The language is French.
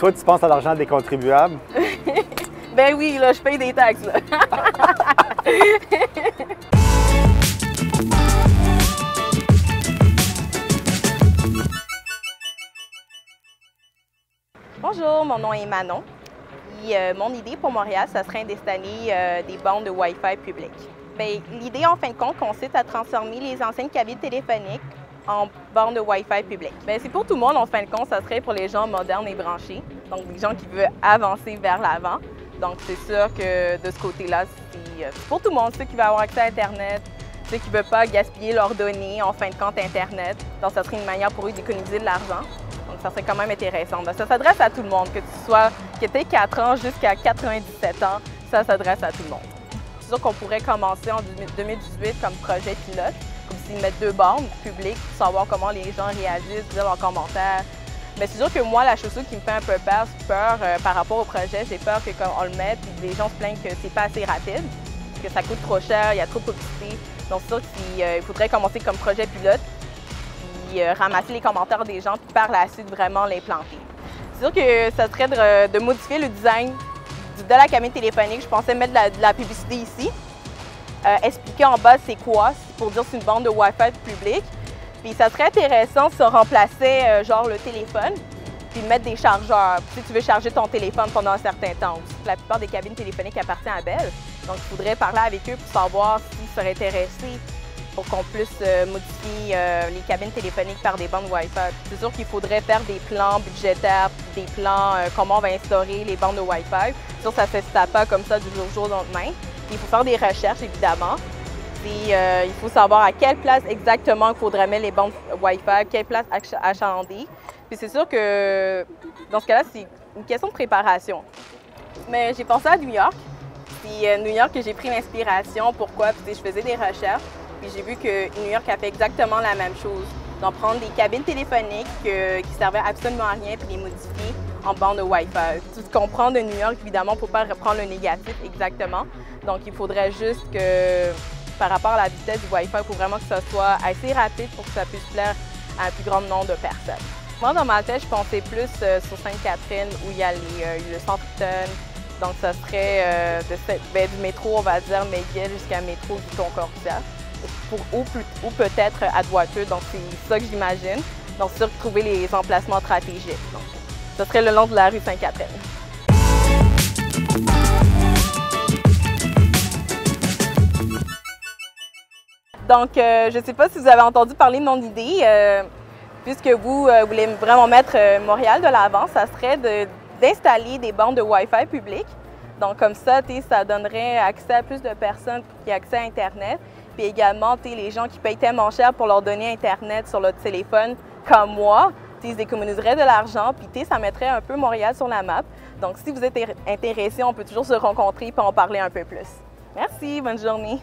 toi, tu penses à l'argent des contribuables? Ben oui, là, je paye des taxes, là. Bonjour, mon nom est Manon. Et, mon idée pour Montréal, ça serait d'installer des bandes de Wi-Fi publiques. L'idée, en fin de compte, consiste à transformer les anciennes cabines téléphoniques en bornes de Wi-Fi publiques. C'est pour tout le monde, en fin de compte, ça serait pour les gens modernes et branchés, donc des gens qui veulent avancer vers l'avant. Donc, c'est sûr que de ce côté-là, c'est pour tout le monde, ceux qui veulent avoir accès à Internet, ceux qui ne veulent pas gaspiller leurs données, en fin de compte, Internet. Donc, ça serait une manière pour eux d'économiser de l'argent. Donc, ça serait quand même intéressant. Donc, ça s'adresse à tout le monde, que tu aies 4 ans jusqu'à 97 ans, ça s'adresse à tout le monde. C'est sûr qu'on pourrait commencer en 2018 comme projet pilote, comme s'ils mettent 2 bornes publiques pour savoir comment les gens réagissent, dire leurs commentaires. Mais c'est sûr que moi, la chose qui me fait un peu peur par rapport au projet, j'ai peur que quand on le mette, les gens se plaignent que c'est pas assez rapide, que ça coûte trop cher, il y a trop de publicité. Donc c'est sûr qu'il faudrait commencer comme projet pilote, puis ramasser les commentaires des gens, puis par la suite vraiment l'implanter. C'est sûr que ça serait de modifier le design de la cabine téléphonique. Je pensais mettre de la publicité ici, expliquer en bas c'est quoi, pour dire c'est une bande de Wi-Fi publique. Puis ça serait intéressant si on remplaçait genre le téléphone, puis mettre des chargeurs. Si tu veux charger ton téléphone pendant un certain temps. La plupart des cabines téléphoniques appartiennent à Bell, donc il faudrait parler avec eux pour savoir s'ils seraient intéressés pour qu'on puisse modifier les cabines téléphoniques par des bandes Wi-Fi. C'est sûr qu'il faudrait faire des plans budgétaires, des plans comment on va instaurer les bandes de Wi-Fi. C'est sûr que ça ne se pas comme ça du jour au lendemain. Il faut faire des recherches, évidemment. Et, il faut savoir à quelle place exactement il faudrait mettre les bandes Wi-Fi, quelle place achalander. Puis c'est sûr que dans ce cas-là, c'est une question de préparation. Mais j'ai pensé à New York. C'est New York que j'ai pris l'inspiration. Pourquoi? Puis je faisais des recherches. Puis j'ai vu que New York a fait exactement la même chose. Donc prendre des cabines téléphoniques qui servaient absolument à rien puis les modifier en bande de Wi-Fi. Tu comprends de New York, évidemment, pour ne pas reprendre le négatif exactement. Donc il faudrait juste que par rapport à la vitesse du Wi-Fi, il faut vraiment que ça soit assez rapide pour que ça puisse plaire à un plus grand nombre de personnes. Moi, dans ma tête, je pensais plus sur Sainte-Catherine, où il y a le Centre-Eaton. Donc, ça serait du métro, on va dire, McGill jusqu'à métro du Concordia, ou peut-être à Douateux. Donc, c'est ça que j'imagine. Donc, c'est sûr de trouver les emplacements stratégiques. Donc, ça serait le long de la rue Sainte-Catherine. Donc, je ne sais pas si vous avez entendu parler de mon idée. Puisque vous voulez vraiment mettre Montréal de l'avant, ça serait d'installer des bandes de Wi-Fi publiques. Donc, comme ça, ça donnerait accès à plus de personnes qui ont accès à Internet. Puis également, les gens qui payent tellement cher pour leur donner Internet sur leur téléphone, comme moi, ils économiseraient de l'argent. Puis ça mettrait un peu Montréal sur la map. Donc, si vous êtes intéressé, on peut toujours se rencontrer et en parler un peu plus. Merci, bonne journée.